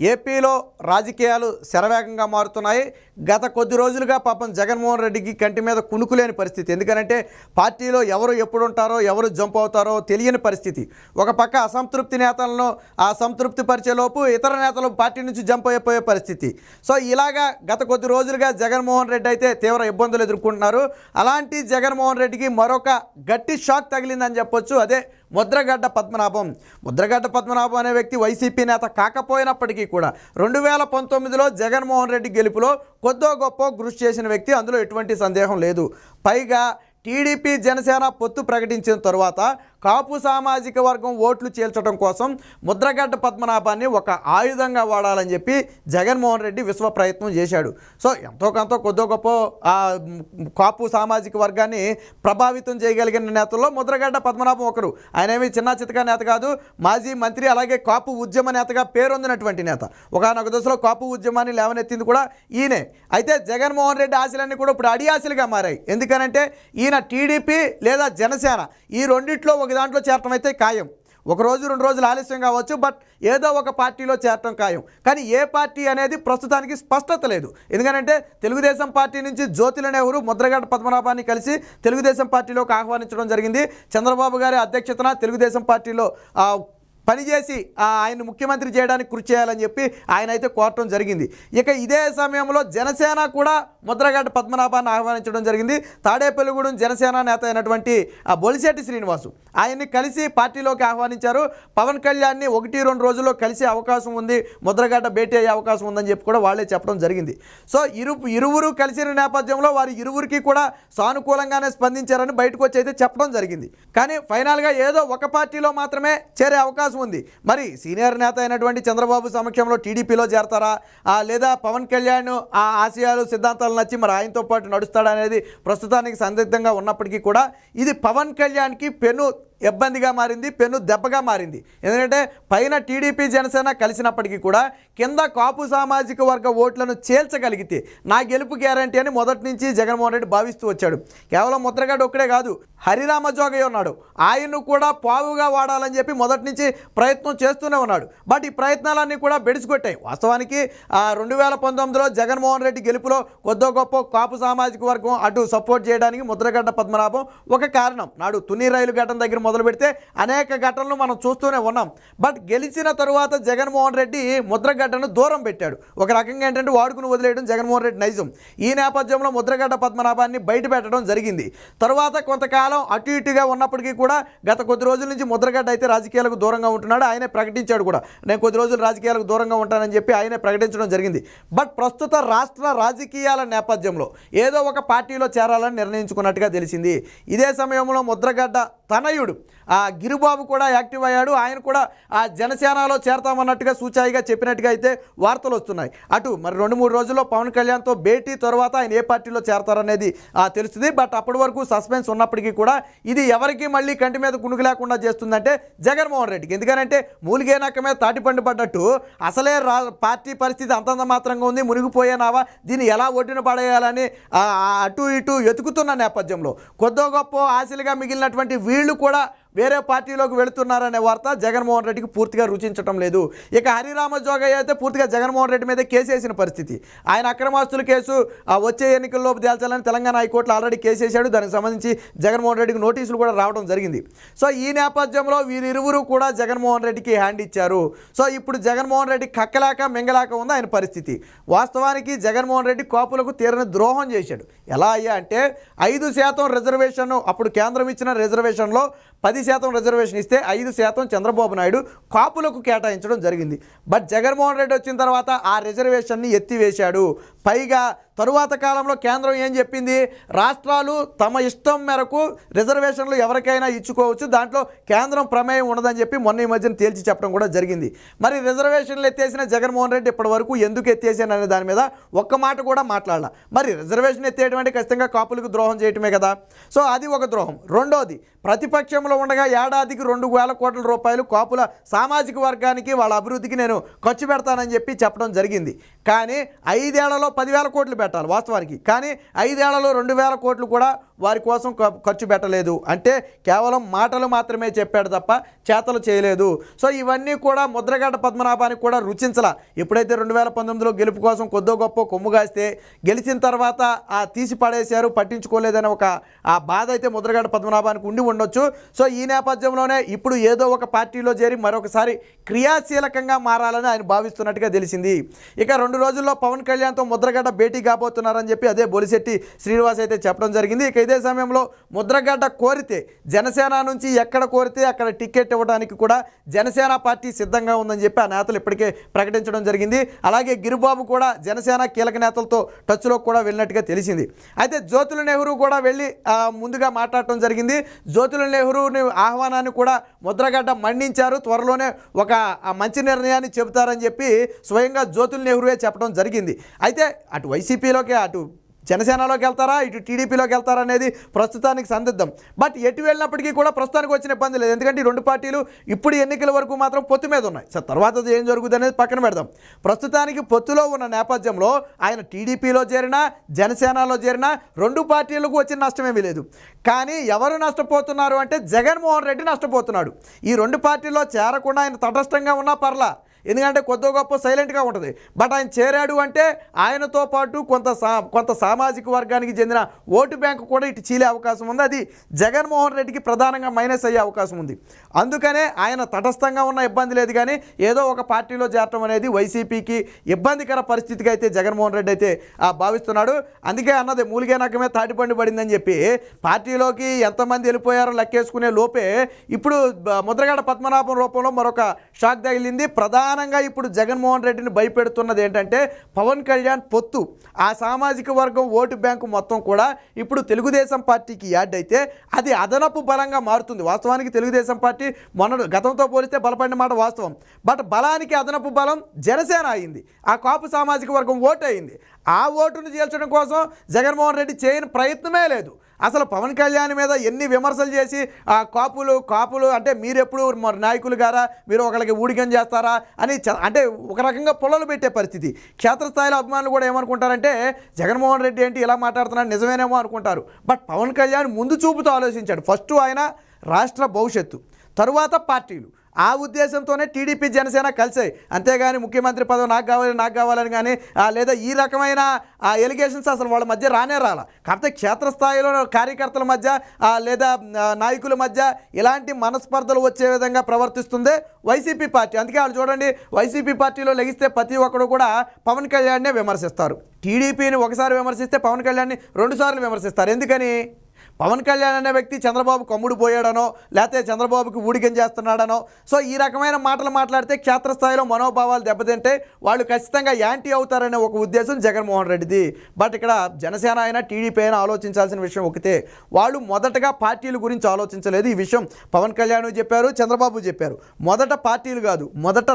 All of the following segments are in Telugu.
ఏపీలో రాజకీయాలు శరవేగంగా మారుతున్నాయి. గత కొద్ది రోజులుగా పాపం జగన్మోహన్ రెడ్డికి కంటి మీద కునుకులేని పరిస్థితి. ఎందుకంటే పార్టీలో ఎవరు ఎప్పుడు ఉంటారో, ఎవరు జంప్ అవుతారో తెలియని పరిస్థితి. ఒక పక్క అసంతృప్తి నేతలను సంతృప్తి పరిచేలోపు ఇతర నేతలు పార్టీ నుంచి జంప్ అయిపోయే పరిస్థితి. సో ఇలాగా గత కొద్ది రోజులుగా జగన్మోహన్ రెడ్డి అయితే తీవ్ర ఇబ్బందులు ఎదుర్కొంటున్నారు. అలాంటి జగన్మోహన్ రెడ్డికి మరొక గట్టి షాక్ తగిలిందని చెప్పొచ్చు. అదే ముద్రగడ్డ పద్మనాభం. ముద్రగడ్డ పద్మనాభం అనే వ్యక్తి వైసీపీ నేత కాకపోయినప్పటికీ కూడా 2019లో జగన్మోహన్ రెడ్డి గెలుపులో కొద్దో గొప్ప కృషి చేసిన వ్యక్తి, అందులో ఎటువంటి సందేహం లేదు. పైగా టీడీపీ జనసేన పొత్తు ప్రకటించిన తరువాత కాపు సామాజిక వర్గం ఓట్లు చీల్చడం కోసం ముద్రగడ్డ పద్మనాభాన్ని ఒక ఆయుధంగా వాడాలని చెప్పి జగన్మోహన్ రెడ్డి విశ్వ ప్రయత్నం చేశాడు. సో ఎంతో కొంత కొద్దో గొప్ప కాపు సామాజిక వర్గాన్ని ప్రభావితం చేయగలిగిన నేతల్లో ముద్రగడ్డ పద్మనాభం ఒకరు. ఆయన ఏమి చిన్న చితకా నేత కాదు, మాజీ మంత్రి, అలాగే కాపు ఉద్యమ నేతగా పేరొందినటువంటి నేత. ఒకనొక దశలో కాపు ఉద్యమాన్ని లేవనెత్తింది కూడా ఈయనే. అయితే జగన్మోహన్ రెడ్డి ఆశలన్నీ కూడా ఇప్పుడు అడి ఆశలుగా మారాయి. ఎందుకనంటే ఈయన టీడీపీ లేదా జనసేన ఈ రెండిట్లో ఒక దాంట్లో చేరటం అయితే ఖాయం. ఒక రోజు 2 రోజులు ఆలస్యం కావచ్చు, బట్ ఏదో ఒక పార్టీలో చేరటం ఖాయం. కానీ ఏ పార్టీ అనేది ప్రస్తుతానికి స్పష్టత లేదు. ఎందుకంటే తెలుగుదేశం పార్టీ నుంచి జ్యోతిల నెహ్రూ ముద్రగడ్డ పద్మనాభాన్ని కలిసి తెలుగుదేశం పార్టీలోకి ఆహ్వానించడం జరిగింది. చంద్రబాబు గారి అధ్యక్షతన తెలుగుదేశం పార్టీలో పనిచేసి ఆయన ముఖ్యమంత్రి చేయడానికి కృషి చేయాలని చెప్పి ఆయన అయితే కోరటం జరిగింది. ఇక ఇదే సమయంలో జనసేన కూడా ముద్రగడ్డ పద్మనాభాన్ని ఆహ్వానించడం జరిగింది. తాడేపల్లిగూడెం జనసేన నేత అయినటువంటి బొలిశెట్టి శ్రీనివాసు ఆయన్ని కలిసి పార్టీలోకి ఆహ్వానించారు. పవన్ కళ్యాణ్ని 1-2 రోజుల్లో కలిసే అవకాశం ఉంది, ముద్రగడ్డ భేటీ అయ్యే అవకాశం ఉందని చెప్పి కూడా వాళ్ళే చెప్పడం జరిగింది. సో ఇరువురు కలిసిన నేపథ్యంలో వారి ఇరువురికి కూడా సానుకూలంగానే స్పందించారని బయటకు వచ్చి అయితే చెప్పడం జరిగింది. కానీ ఫైనల్గా ఏదో ఒక పార్టీలో మాత్రమే చేరే అవకాశం ఉంది. మరి సీనియర్ నేత అయినటువంటి చంద్రబాబు సమక్షంలో టీడీపీలో చేరతారా, లేదా పవన్ కళ్యాణ్ ఆ ఆశయాలు సిద్ధాంతాలు నచ్చి మరి ఆయనతో పాటు నడుస్తాడా అనేది ప్రస్తుతానికి సందిగ్ధంగా ఉన్నప్పటికీ కూడా ఇది పవన్ కళ్యాణ్కి పెను ఇబ్బందిగా మారింది, పెను దెబ్బగా మారింది. ఎందుకంటే పైన టీడీపీ జనసేన కలిసినప్పటికీ కూడా కింద కాపు సామాజిక వర్గ ఓట్లను చేల్చగలిగితే నా గెలుపు గ్యారంటీ అని మొదటి నుంచి జగన్మోహన్ రెడ్డి భావిస్తూ వచ్చాడు. కేవలం ముద్రగడ్డ ఒక్కడే కాదు, హరిరామ జోగయ్య ఉన్నాడు, ఆయన్ను కూడా పావుగా వాడాలని చెప్పి మొదటి నుంచి ప్రయత్నం చేస్తూనే ఉన్నాడు. బట్ ఈ ప్రయత్నాలన్నీ కూడా బెడిసికొట్టాయి. వాస్తవానికి 2019లో జగన్మోహన్ రెడ్డి గెలుపులో కొద్దో గొప్ప కాపు సామాజిక వర్గం అటు సపోర్ట్ చేయడానికి ముద్రగడ్డ పద్మనాభం ఒక కారణం. నాడు తుని రైలు ఘటన దగ్గర మొదలు పెడితే అనేక ఘటనలు మనం చూస్తూనే ఉన్నాం. బట్ గెలిచిన తరువాత జగన్మోహన్ రెడ్డి ముద్రగడ్డను దూరం పెట్టాడు. ఒక రకంగా ఏంటంటే వాడుకుని వదిలేయడం జగన్మోహన్ రెడ్డి నైజం. ఈ నేపథ్యంలో ముద్రగడ్డ పద్మనాభాన్ని బయట పెట్టడం జరిగింది. తర్వాత కొంతకాలం అటు ఇటుగా ఉన్నప్పటికీ కూడా గత కొద్ది రోజుల నుంచి ముద్రగడ్డ అయితే రాజకీయాలకు దూరంగా ఉంటున్నాడు. ఆయనే ప్రకటించాడు కూడా, నేను కొద్ది రోజులు రాజకీయాలకు దూరంగా ఉంటానని చెప్పి ఆయనే ప్రకటించడం జరిగింది. బట్ ప్రస్తుత రాష్ట్ర రాజకీయాల నేపథ్యంలో ఏదో ఒక పార్టీలో చేరాలని నిర్ణయించుకున్నట్టుగా తెలిసింది. ఇదే సమయంలో ముద్రగడ్డ తనయుడు గిరిబాబు కూడా యాక్టివ్ అయ్యాడు. ఆయన కూడా జనసేనలో చేరతామన్నట్టుగా సూచాయిగా చెప్పినట్టుగా అయితే వార్తలు వస్తున్నాయి. అటు మరి 2-3 రోజుల్లో పవన్ కళ్యాణ్తో భేటీ తర్వాత ఆయన ఏ పార్టీలో చేరతారనేది తెలుస్తుంది. బట్ అప్పటి వరకు సస్పెన్స్ ఉన్నప్పటికీ కూడా ఇది ఎవరికి మళ్ళీ కంటి మీద కునుకు లేకుండా చేస్తుందంటే జగన్మోహన్ రెడ్డికి. ఎందుకంటే మూలిగే నక్క మీద తాటిపండు పడ్డట్టు అసలే పార్టీ పరిస్థితి అంతంత మాత్రంగా ఉంది, మునిగిపోయేనావా, దీన్ని ఎలా ఒడ్డున పడేయాలని అటు ఇటు వెతుకుతున్న నేపథ్యంలో కొద్దో గొప్ప ఆశలుగా మిగిలినటువంటి వీళ్ళు కూడా వేరే పార్టీలోకి వెళుతున్నారనే వార్త జగన్మోహన్ రెడ్డికి పూర్తిగా రుచించడం లేదు. ఇక హరిరామ జోగయ్య అయితే పూర్తిగా జగన్మోహన్ రెడ్డి మీద కేసు వేసిన పరిస్థితి. ఆయన అక్రమాస్తుల కేసు వచ్చే ఎన్నికల్లోపు తేల్చాలని తెలంగాణ హైకోర్టులో ఆల్రెడీ కేసు వేశాడు. దానికి సంబంధించి జగన్మోహన్ రెడ్డికి నోటీసులు కూడా రావడం జరిగింది. సో ఈ నేపథ్యంలో వీరిరువురు కూడా జగన్మోహన్ రెడ్డికి హ్యాండ్ ఇచ్చారు. సో ఇప్పుడు జగన్మోహన్ రెడ్డి కక్కలేక మింగలేక ఉంది ఆయన పరిస్థితి. వాస్తవానికి జగన్మోహన్ రెడ్డి కాపులకు తీరని ద్రోహం చేశాడు. ఎలా అయ్యా అంటే 5% రిజర్వేషన్, అప్పుడు కేంద్రం ఇచ్చిన రిజర్వేషన్లో 10% రిజర్వేషన్ ఇస్తే 5% చంద్రబాబు నాయుడు కాపులకు కేటాయించడం జరిగింది. బట్ జగన్మోహన్ రెడ్డి వచ్చిన తర్వాత ఆ రిజర్వేషన్ని ఎత్తివేశాడు. పైగా తరువాత కాలంలో కేంద్రం ఏం చెప్పింది, రాష్ట్రాలు తమ ఇష్టం మేరకు రిజర్వేషన్లు ఎవరికైనా ఇచ్చుకోవచ్చు, దాంట్లో కేంద్రం ప్రమేయం ఉండదని చెప్పి మొన్న ఈ మధ్యన తేల్చి చెప్పడం కూడా జరిగింది. మరి రిజర్వేషన్లు ఎత్తేసిన జగన్మోహన్ రెడ్డి ఇప్పటి వరకు ఎందుకు ఎత్తేసాను అనే దాని మీద ఒక్క మాట కూడా మాట్లాడాల. మరి రిజర్వేషన్ ఎత్తేయడం అంటే ఖచ్చితంగా కాపులకు ద్రోహం చేయటమే కదా. సో అది ఒక ద్రోహం. రెండోది, ప్రతిపక్షంలో ఉండగా ఏడాదికి 2,000 కోట్ల రూపాయలు కాపుల సామాజిక వర్గానికి వాళ్ళ అభివృద్ధికి నేను ఖర్చు పెడతానని చెప్పి చెప్పడం జరిగింది. కానీ 5 ఏళ్లలో 10,000 కోట్లు పెట్టాలి వాస్తవానికి. కానీ 5 ఏళ్లలో 2,000 కోట్లు కూడా వారి కోసం ఖర్చు పెట్టలేదు. అంటే కేవలం మాటలు మాత్రమే చెప్పాడు తప్ప చేతలు చేయలేదు. సో ఇవన్నీ కూడా ముద్రగడ్డ పద్మనాభానికి కూడా రుచించలా. ఎప్పుడైతే 2019లో గెలుపు కోసం కొద్దో గొప్ప కొమ్ము కాస్తే గెలిచిన తర్వాత తీసి పడేశారు, పట్టించుకోలేదని ఒక ఆ బాధ అయితే ముద్రగడ్డ పద్మనాభానికి ఉండి ఉండొచ్చు. సో ఈ నేపథ్యంలోనే ఇప్పుడు ఏదో ఒక పార్టీలో చేరి మరొకసారి క్రియాశీలకంగా మారాలని ఆయన భావిస్తున్నట్టుగా తెలిసింది. ఇక 2 రోజుల్లో పవన్ కళ్యాణ్తో ముద్రగడ్డ భేటీ కాబోతున్నారని చెప్పి అదే బొలిశెట్టి శ్రీనివాస్ అయితే చెప్పడం జరిగింది. ఇక ఇదే సమయంలో ముద్రగడ్డ కోరితే జనసేన నుంచి ఎక్కడ కోరితే అక్కడ టికెట్ ఇవ్వడానికి కూడా జనసేన పార్టీ సిద్ధంగా ఉందని చెప్పి ఆ నేతలు ఇప్పటికే ప్రకటించడం జరిగింది. అలాగే గిరిబాబు కూడా జనసేన కీలక నేతలతో టచ్లో కూడా వెళ్ళినట్టుగా తెలిసింది. అయితే జ్యోతుల నెహ్రూ కూడా వెళ్ళి ముందుగా మాట్లాడటం జరిగింది. జ్యోతుల నెహ్రూని ఆహ్వానాన్ని కూడా ముద్రగడ్డ మన్నించారు. త్వరలోనే ఒక మంచి నిర్ణయాన్ని చెబుతారని చెప్పి స్వయంగా జ్యోతుల నెహ్రూయే చెప్పడం జరిగింది. అయితే అటు వైసీపీలోకి అటు జనసేనలోకి వెళ్తారా ఇటు టీడీపీలోకి వెళ్తారా అనేది ప్రస్తుతానికి సందిగ్ధం. బట్ ఎటు వెళ్ళినప్పటికీ కూడా ప్రస్తుతానికి వచ్చిన ఇబ్బంది లేదు. ఎందుకంటే ఈ 2 పార్టీలు ఇప్పుడు ఎన్నికల వరకు మాత్రం పొత్తు మీద ఉన్నాయి. సో తర్వాత ఏం జరుగుతుంది అనేది పక్కన పెడదాం. ప్రస్తుతానికి పొత్తులో ఉన్న నేపథ్యంలో ఆయన టీడీపీలో చేరినా జనసేనలో చేరినా 2 పార్టీలకు వచ్చిన నష్టమేమీ లేదు. కానీ ఎవరు నష్టపోతున్నారు అంటే జగన్మోహన్ రెడ్డి నష్టపోతున్నాడు. ఈ 2 పార్టీల్లో చేరకుండా ఆయన తటస్థంగా ఉన్నా పర్లా, ఎందుకంటే కొద్దో గొప్ప సైలెంట్గా ఉంటుంది. బట్ ఆయన చేరాడు అంటే ఆయనతో పాటు కొంత సామాజిక వర్గానికి చెందిన ఓటు బ్యాంకు కూడా ఇటు చీలే అవకాశం ఉంది. అది జగన్మోహన్ రెడ్డికి ప్రధానంగా మైనస్ అయ్యే అవకాశం ఉంది. అందుకనే ఆయన తటస్థంగా ఉన్న ఇబ్బంది లేదు. కానీ ఏదో ఒక పార్టీలో చేరటం అనేది వైసీపీకి ఇబ్బందికర పరిస్థితికి అయితే జగన్మోహన్ రెడ్డి అయితే భావిస్తున్నాడు. అందుకే అన్నది మూలిగే నకమే తాటిపండు పడిందని చెప్పి పార్టీలోకి ఎంతమంది వెళ్ళిపోయారో లెక్కేసుకునే లోపే ఇప్పుడు ముద్రగడ్డ పద్మనాభం రూపంలో మరొక షాక్ తగిలింది. ప్రధానంగా ఇప్పుడు జగన్మోహన్ రెడ్డిని భయపెడుతున్నది ఏంటంటే పవన్ కళ్యాణ్ పొత్తు. ఆ సామాజిక వర్గం ఓటు బ్యాంకు మొత్తం కూడా ఇప్పుడు తెలుగుదేశం పార్టీకి యాడ్ అయితే అది అదనపు బలంగా మారుతుంది. వాస్తవానికి తెలుగుదేశం పార్టీ గతంతో పోలిస్తే బలపడిన మాట వాస్తవం. బట్ బలానికి అదనపు బలం జనసేన అయింది. ఆ కాపు సామాజిక వర్గం ఓటు అయింది. ఆ ఓటును చేల్చడం కోసం జగన్మోహన్ రెడ్డి చేయని ప్రయత్నమే లేదు. అసలు పవన్ కళ్యాణ్ మీద ఎన్ని విమర్శలు చేసి ఆ కాపులు అంటే మీరెప్పుడు నాయకులు గారా, మీరు ఒకరికి ఊడిగం చేస్తారా అని అంటే ఒక రకంగా పొలలు పెట్టే పరిస్థితి. క్షేత్రస్థాయిలో అభిమానులు కూడా ఏమనుకుంటారంటే జగన్మోహన్ రెడ్డి ఏంటి ఇలా మాట్లాడుతున్నాడు నిజమేనేమో అనుకుంటారు. బట్ పవన్ కళ్యాణ్ ముందు చూపుతూ ఆలోచించాడు. ఫస్ట్ ఆయన రాష్ట్ర భవిష్యత్తు, తరువాత పార్టీలు. ఆ ఉద్దేశంతోనే టీడీపీ జనసేన కలిసాయి. అంతేగాని ముఖ్యమంత్రి పదవి నాకు కావాలని కానీ లేదా ఈ రకమైన ఎలిగేషన్స్ అసలు వాళ్ళ మధ్య రాలా. కాకపోతే క్షేత్రస్థాయిలో కార్యకర్తల మధ్య లేదా నాయకుల మధ్య ఇలాంటి మనస్పర్ధలు వచ్చే విధంగా ప్రవర్తిస్తుందే వైసీపీ పార్టీ. అందుకే వాళ్ళు చూడండి, వైసీపీ పార్టీలో లెగిస్తే ప్రతి ఒక్కరు కూడా పవన్ కళ్యాణ్నే విమర్శిస్తారు. టీడీపీని ఒకసారి విమర్శిస్తే పవన్ కళ్యాణ్ని 2 సార్లు విమర్శిస్తారు. ఎందుకని? పవన్ కళ్యాణ్ అనే వ్యక్తి చంద్రబాబు కమ్ముడు పోయాడనో లేకపోతే చంద్రబాబుకి ఊడిగం చేస్తున్నాడనో సో ఈ రకమైన మాటలు మాట్లాడితే క్షేత్రస్థాయిలో మనోభావాలు దెబ్బతింటే వాళ్ళు ఖచ్చితంగా యాంటీ అవుతారనే ఒక ఉద్దేశం జగన్మోహన్ రెడ్డిది. బట్ ఇక్కడ జనసేన అయినా టీడీపీ అయినా ఆలోచించాల్సిన విషయం ఒకటే, వాళ్ళు మొదటగా పార్టీల గురించి ఆలోచించలేదు. ఈ విషయం పవన్ కళ్యాణ్ చెప్పారు, చంద్రబాబు చెప్పారు. మొదట పార్టీలు కాదు, మొదట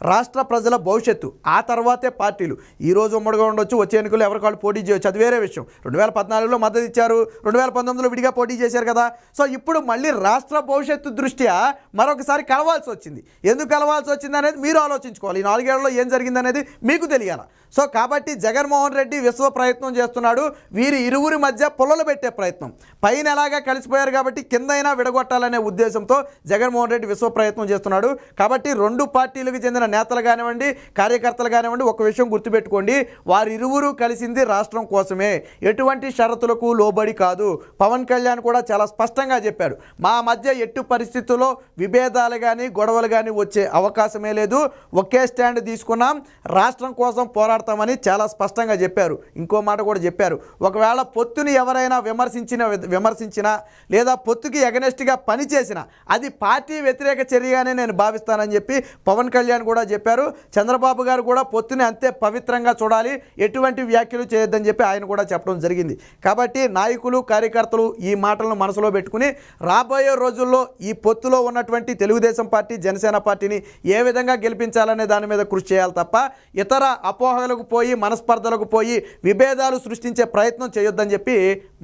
రాష్ట్ర ప్రజల భవిష్యత్తు, ఆ తర్వాతే పార్టీలు. ఈరోజు ఉమ్మడిగా ఉండొచ్చు, వచ్చే ఎన్నికల్లో ఎవరికి వాళ్ళు పోటీ చేయొచ్చు, అది వేరే విషయం. 2014లో మద్దతు ఇచ్చారు, 2019లో విడిగా పోటీ చేశారు కదా. సో ఇప్పుడు మళ్ళీ రాష్ట్ర భవిష్యత్తు దృష్ట్యా మరొకసారి కలవాల్సి వచ్చింది. ఎందుకు కలవాల్సి వచ్చింది అనేది మీరు ఆలోచించుకోవాలి. ఈ 4 ఏళ్లలో ఏం జరిగిందనేది మీకు తెలియాలి. సో కాబట్టి జగన్మోహన్ రెడ్డి విశ్వ ప్రయత్నం చేస్తున్నాడు. వీరి ఇరువురి మధ్య పొలలు పెట్టే ప్రయత్నం. పైన ఎలాగా కలిసిపోయారు కాబట్టి కిందైనా విడగొట్టాలనే ఉద్దేశంతో జగన్మోహన్ రెడ్డి విశ్వ ప్రయత్నం చేస్తున్నాడు. కాబట్టి 2 పార్టీలకు చెందిన నేతలు కానివ్వండి, కార్యకర్తలు కానివ్వండి, ఒక విషయం గుర్తుపెట్టుకోండి, వారిరువురు కలిసింది రాష్ట్రం కోసమే, ఎటువంటి షరతులకు లోబడి కాదు. పవన్ కళ్యాణ్ కూడా చాలా స్పష్టంగా చెప్పాడు, మా మధ్య ఎట్టి పరిస్థితుల్లో విభేదాలు కానీ గొడవలు కానీ వచ్చే అవకాశమే లేదు, ఒకే స్టాండ్ తీసుకున్నాం, రాష్ట్రం కోసం పోరాడతామని చాలా స్పష్టంగా చెప్పారు. ఇంకో మాట కూడా చెప్పారు, ఒకవేళ పొత్తుని ఎవరైనా విమర్శించినా లేదా పొత్తుకి ఎగనెస్ట్గా పనిచేసినా అది పార్టీ వ్యతిరేక చర్యగానే నేను భావిస్తానని చెప్పి పవన్ కళ్యాణ్ కూడా చెప్పారు. చంద్రబాబు గారు కూడా పొత్తుని అంతే పవిత్రంగా చూడాలి, ఎటువంటి వ్యాఖ్యలు చేయొద్దని చెప్పి ఆయన కూడా చెప్పడం జరిగింది. కాబట్టి నాయకులు కార్యకర్తలు ఈ మాటలను మనసులో పెట్టుకుని రాబోయే రోజుల్లో ఈ పొత్తులో ఉన్నటువంటి తెలుగుదేశం పార్టీ జనసేన పార్టీని ఏ విధంగా గెలిపించాలనే దాని మీద కృషి చేయాలి తప్ప ఇతర అపోహలకు పోయి మనస్పర్ధలకు పోయి విభేదాలు సృష్టించే ప్రయత్నం చేయొద్దని చెప్పి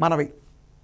మనవి.